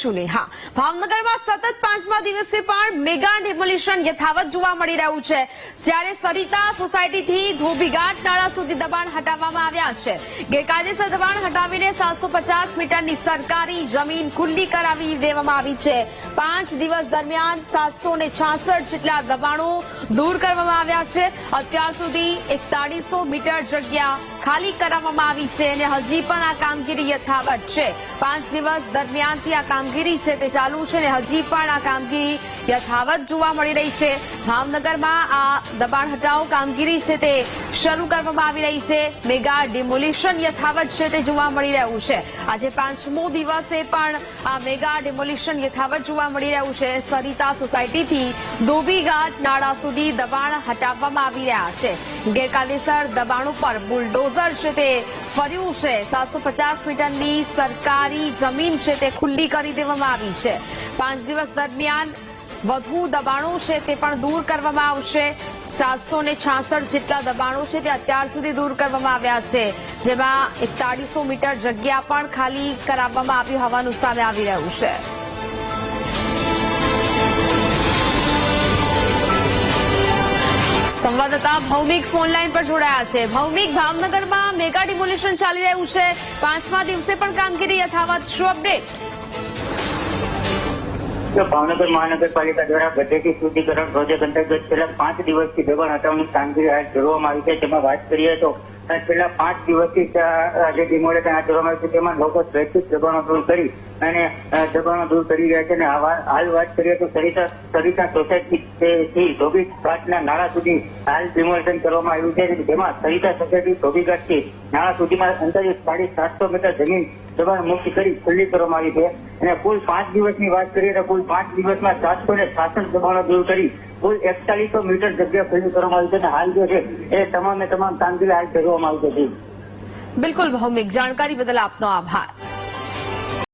કરીશું ને હા, ભાવનગરમાં સતત 5મા દિવસે પણ મેગા ડેમોલિશન યથાવત જોવા મળી રહ્યું છે। જ્યારે સરિતા સોસાયટીથી ધોબીઘાટ નાળા સુધી દબાણ હટાવવામાં આવ્યા છે। ગેરકાયદેસર દબાણ હટાવીને 750 મીટરની સરકારી જમીન ખુલ્લી કરાવી દેવામાં આવી છે। 5 દિવસ દરમિયાન 766 જેટલા દબાણો દૂર કરવામાં આવ્યા છે। અત્યાર સુધી 4100 મીટર જગ્યા ખાલી કરાવવામાં આવી છે અને હજી પણ આ કામગીરી યથાવત છે। 5 દિવસ દરમિયાનથી આ કામગીરી છે તે ચાલુ છે અને હજી પણ આ કામગીરી યથાવત જોવા મળી રહી છે। ભાવનગરમાં આ દબાણ હટાવ કામગીરી છે તે શરૂ કરવામાં આવી રહી છે। મેગા ડિમોલિશન યથાવત છે તે જોવા મળી રહ્યું છે। આજે 5મો દિવસે પણ આ મેગા ડિમોલિશન યથાવત જોવા મળી રહ્યું છે। સરિતા સોસાયટીથી ધોબીઘાટ નાળા સુધી દબાણ હટાવવામાં આવી રહ્યા છે। ગેરકાયદેસર દબાણો પર બુલડોઝર છે તે ફર્યું છે। 750 મીટરની સરકારી જમીન છે તે ખુલ્લી કરી દેવામાં આવી છે। 5 દિવસ દરમિયાન વધુ દબાણો છે તે પણ દૂર કરવામાં આવશે। 766 જેટલા દબાણો છે તે અત્યાર સુધી દૂર કરવામાં આવ્યા છે, જેમાં 4100 મીટર જગ્યા પણ ખાલી કરાવવામાં આવ્યું હોવાનું સામે આવી રહ્યું છે। સંવાદદાતા ભૌમિક ફોનલાઈન પર જોડાયા છે। ભૌમિક, ભાવનગરમાં મેગા ડિમોલિશન ચાલી રહ્યું છે, 5મા દિવસે પણ કામગીરી યથાવત, શું અપડેટ? ભાવનગર મહાનગરપાલિકા દ્વારા ગઢેથી શુદ્ધિકરણ પ્રોજેક્ટ અંતર્ગત છેલ્લા 5 દિવસથી દબાણ હટાવવાની કામગીરી હાથ ધરવામાં આવી છે। તેમાં વાત કરીએ તો છેલ્લા 5 દિવસથી જે ડિમોલિશન હાથ ધરવામાં આવ્યું છે તેમાં લોકો સ્વૈચ્છિક દબાણો દૂર કરી અને દબાણો દૂર કરી રહ્યા છે। અને હાલ વાત કરીએ તો સરિતા સોસાયટીથી ધોબીઘાટના નાળા સુધી હાલ ડિમોલિશન કરવામાં આવ્યું છે, જેમાં સરિતા સોસાયટી ધોબીઘાટથી નાળા સુધીમાં અંદાજે 750 મીટર જમીન દબાણ મુક્ત કરી ખુલ્લી કરવામાં આવી છે। અને કુલ 5 દિવસની વાત કરીએ તો કુલ 5 દિવસમાં 766 દબાણો દૂર કરી કુલ 4100 મીટર જગ્યા ખુલ્લી કરવામાં આવી છે। અને હાલ જે છે એ તમામ કામગીરી હાથ ધરવામાં આવી છે। બિલકુલ ભૌમિક, જાણકારી બદલ આપનો આભાર।